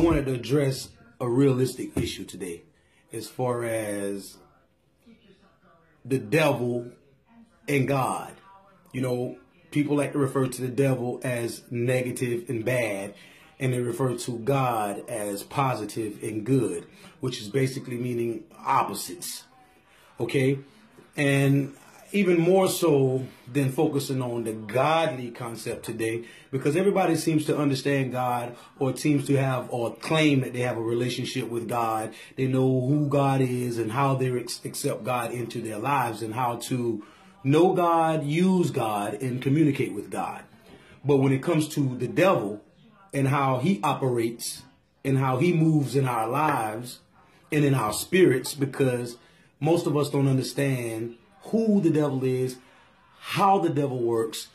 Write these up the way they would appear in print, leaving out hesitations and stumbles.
wanted to address a realistic issue today as far as the devil and God. You know, people like to refer to the devil as negative and bad, and they refer to God as positive and good, which is basically meaning opposites. Okay? And even more so than focusing on the godly concept today, because everybody seems to understand God, or seems to have or claim that they have a relationship with God. They know who God is and how they accept God into their lives and how to know God, use God, and communicate with God. But when it comes to the devil and how he operates and how he moves in our lives and in our spirits, because most of us don't understand who the devil is, how the devil works,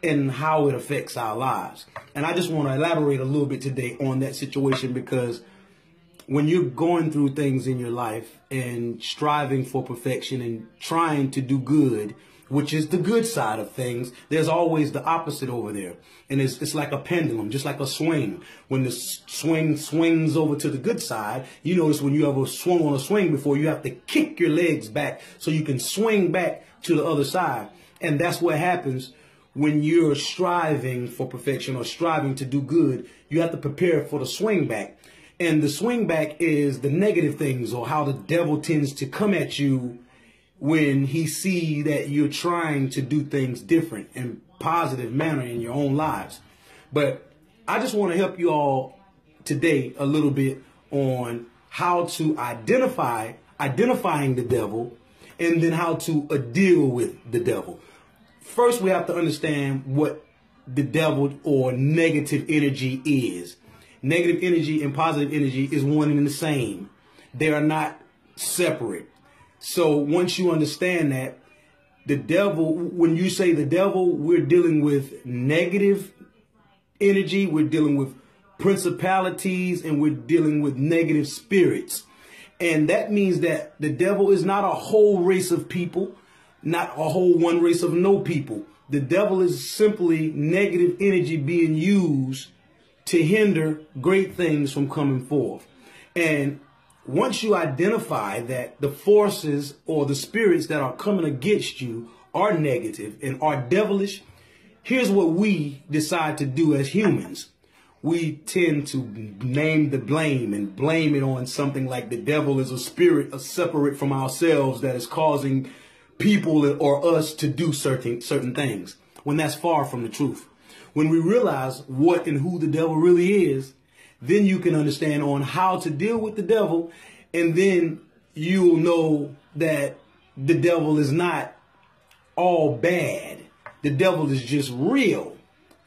and how it affects our lives. And I just want to elaborate a little bit today on that situation, because when you're going through things in your life and striving for perfection and trying to do good, which is the good side of things, there's always the opposite over there. And it's like a pendulum, just like a swing. When the swing swings over to the good side, you notice when you ever swung on a swing before, you have to kick your legs back so you can swing back to the other side. And that's what happens when you're striving for perfection or striving to do good. You have to prepare for the swing back. And the swing back is the negative things, or how the devil tends to come at you when he sees that you're trying to do things different and positive manner in your own lives. But I just want to help you all today a little bit on how to identifying the devil, and then how to deal with the devil. First, we have to understand what the devil or negative energy is. Negative energy and positive energy is one and the same. They are not separate. So once you understand that, the devil, when you say the devil, we're dealing with negative energy, we're dealing with principalities, and we're dealing with negative spirits. And that means that the devil is not a whole race of people, not a whole one race of no people. The devil is simply negative energy being used to hinder great things from coming forth. And once you identify that the forces or the spirits that are coming against you are negative and are devilish, here's what we decide to do as humans. We tend to name the blame and blame it on something like the devil is a spirit separate from ourselves that is causing people or us to do certain things, when that's far from the truth. When we realize what and who the devil really is, then you can understand on how to deal with the devil, and then you'll know that the devil is not all bad. The devil is just real.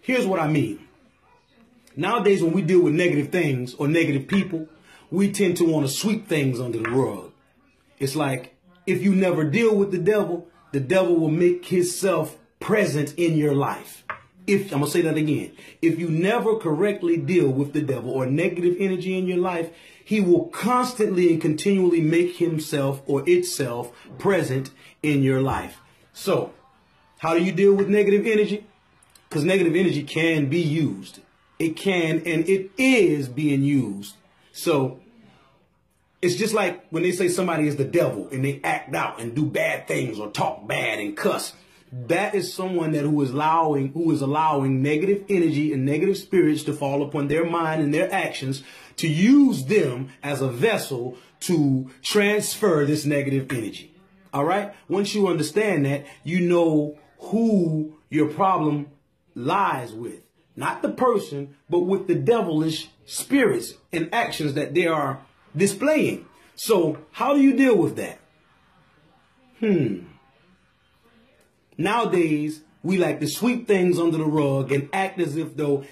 Here's what I mean. Nowadays, when we deal with negative things or negative people, we tend to want to sweep things under the rug. It's like, if you never deal with the devil will make himself present in your life. I'm going to say that again. If you never correctly deal with the devil or negative energy in your life, he will constantly and continually make himself or itself present in your life. So, how do you deal with negative energy? Because negative energy can be used. It can, and it is being used. So, it's just like when they say somebody is the devil and they act out and do bad things or talk bad and cuss. That is someone who is allowing negative energy and negative spirits to fall upon their mind and their actions, to use them as a vessel to transfer this negative energy. All right. Once you understand that, you know who your problem lies with. Not the person, but with the devilish spirits and actions that they are displaying. So how do you deal with that? Nowadays, we like to sweep things under the rug and act as if though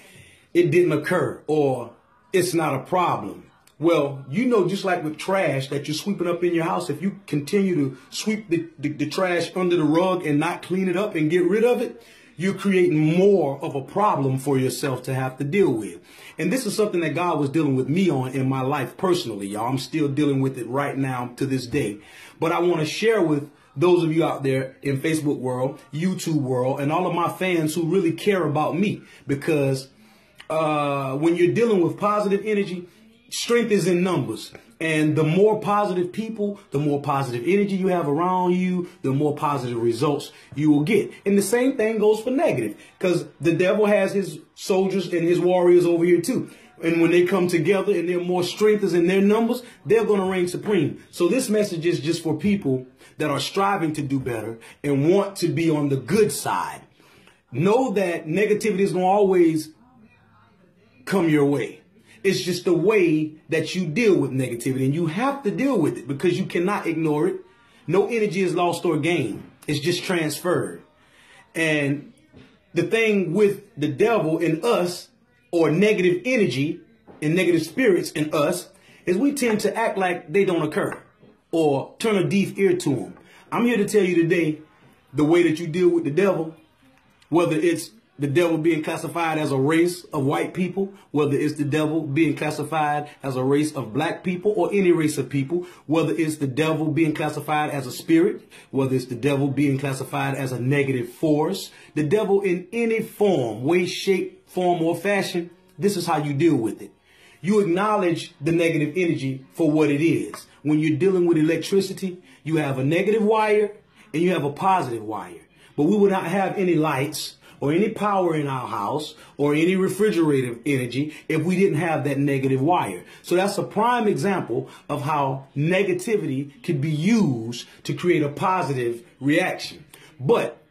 it didn't occur or it's not a problem. Well, you know, just like with trash that you're sweeping up in your house, if you continue to sweep the trash under the rug and not clean it up and get rid of it, you're creating more of a problem for yourself to have to deal with. And this is something that God was dealing with me on in my life personally, y'all. I'm still dealing with it right now to this day. But I want to share with those of you out there in Facebook world, YouTube world, and all of my fans who really care about me, because when you're dealing with positive energy, strength is in numbers. And the more positive people, the more positive energy you have around you, the more positive results you will get. And the same thing goes for negative, because the devil has his soldiers and his warriors over here too. And when they come together and their more strength is in their numbers, they're going to reign supreme. So this message is just for people that are striving to do better and want to be on the good side. Know that negativity is going to always come your way. It's just the way that you deal with negativity, and you have to deal with it because you cannot ignore it. No energy is lost or gained. It's just transferred. And the thing with the devil in us, or negative energy and negative spirits in us, is we tend to act like they don't occur or turn a deaf ear to them. I'm here to tell you today the way that you deal with the devil, whether it's the devil being classified as a race of white people, whether it's the devil being classified as a race of black people or any race of people, whether it's the devil being classified as a spirit, whether it's the devil being classified as a negative force, the devil in any form, way, shape, form, or fashion, this is how you deal with it. You acknowledge the negative energy for what it is. When you're dealing with electricity, you have a negative wire and you have a positive wire. But we would not have any lights or any power in our house or any refrigerator energy if we didn't have that negative wire. So that's a prime example of how negativity can be used to create a positive reaction. But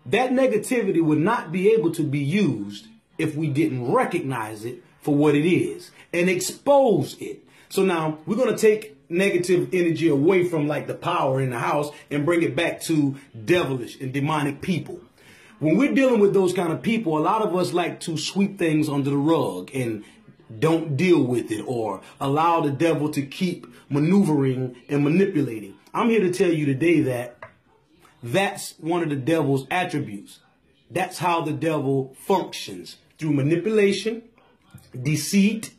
that negativity would not be able to be used if we didn't recognize it for what it is and expose it. So now we're going to take negative energy away from like the power in the house and bring it back to devilish and demonic people. When we're dealing with those kind of people, a lot of us like to sweep things under the rug and don't deal with it or allow the devil to keep maneuvering and manipulating. I'm here to tell you today that that's one of the devil's attributes. That's how the devil functions, through manipulation, deceit.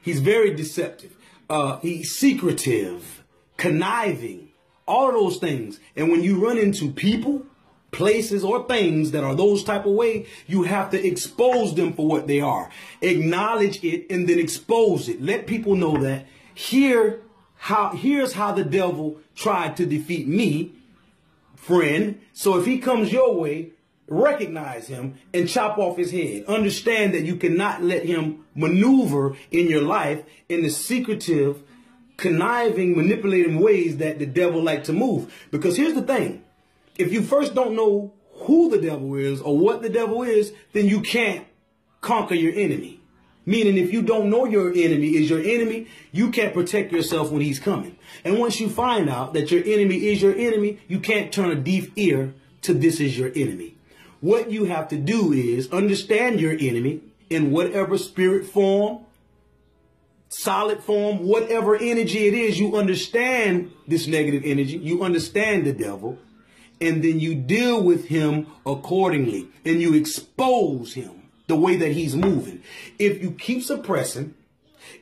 He's very deceptive. He's secretive, conniving, all of those things. And when you run into people, places, or things that are those type of way, you have to expose them for what they are. Acknowledge it and then expose it. Let people know that here's how the devil tried to defeat me, friend. So if he comes your way, recognize him and chop off his head. Understand that you cannot let him maneuver in your life in the secretive, conniving, manipulating ways that the devil like to move. Because here's the thing. If you first don't know who the devil is or what the devil is, then you can't conquer your enemy. Meaning if you don't know your enemy is your enemy, you can't protect yourself when he's coming. And once you find out that your enemy is your enemy, you can't turn a deaf ear to this is your enemy. What you have to do is understand your enemy in whatever spirit form, solid form, whatever energy it is. You understand this negative energy. You understand the devil. And then you deal with him accordingly. And you expose him the way that he's moving. If you keep suppressing,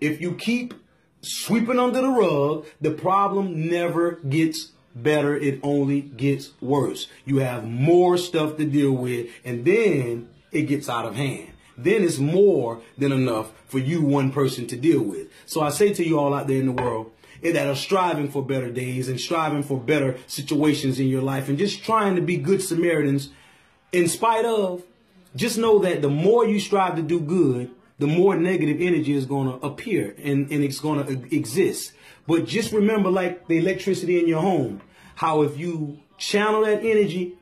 if you keep sweeping under the rug, the problem never gets better. It only gets worse. You have more stuff to deal with, and then it gets out of hand. Then it's more than enough for you, one person, to deal with. So I say to you all out there in the world that are striving for better days and striving for better situations in your life and just trying to be good Samaritans in spite of, just know that the more you strive to do good, the more negative energy is going to appear and it's going to exist. But just remember, like the electricity in your home, how if you channel that energy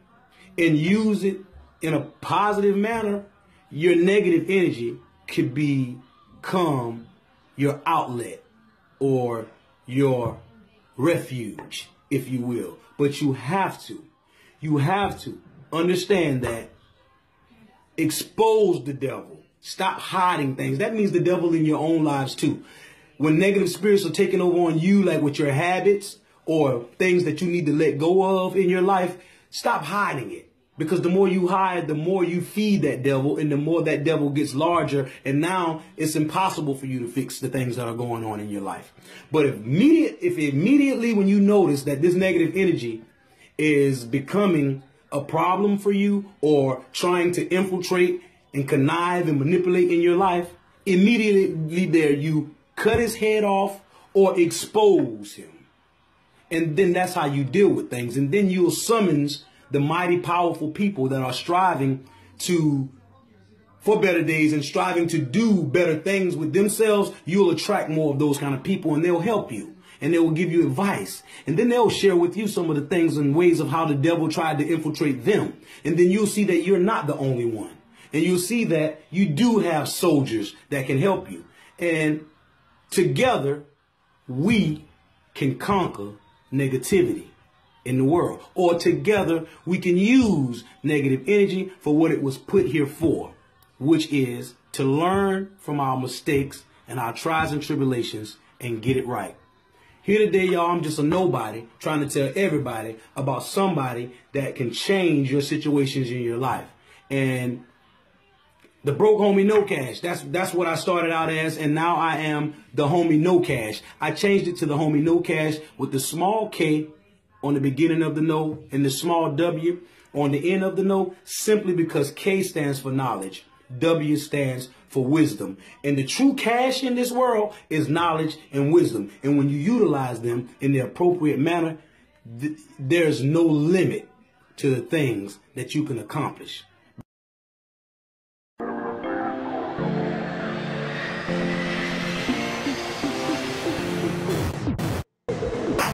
and use it in a positive manner, your negative energy could become your outlet or your refuge, if you will. But you have to understand that. Expose the devil. Stop hiding things. That means the devil in your own lives too. When negative spirits are taking over on you, like with your habits or things that you need to let go of in your life, stop hiding it. Because the more you hide, the more you feed that devil, and the more that devil gets larger. And now it's impossible for you to fix the things that are going on in your life. But if immediately when you notice that this negative energy is becoming a problem for you or trying to infiltrate and connive and manipulate in your life, immediately there you cut his head off or expose him. And then that's how you deal with things. And then you'll summons the mighty, powerful people that are striving for better days and striving to do better things with themselves. You'll attract more of those kind of people, and they'll help you. And they will give you advice. And then they'll share with you some of the things and ways of how the devil tried to infiltrate them. And then you'll see that you're not the only one. And you'll see that you do have soldiers that can help you. And together, we can conquer negativity in the world. Or together, we can use negative energy for what it was put here for, which is to learn from our mistakes and our trials and tribulations and get it right. Here today, y'all, I'm just a nobody trying to tell everybody about somebody that can change your situations in your life. And the broke homie kNOw, that's what I started out as, and now I am the homie kNOw. I changed it to the homie kNOw with the small K on the beginning of the know and the small W on the end of the know, simply because K stands for knowledge, W stands for wisdom. And the true cash in this world is knowledge and wisdom. And when you utilize them in the appropriate manner, there's no limit to the things that you can accomplish.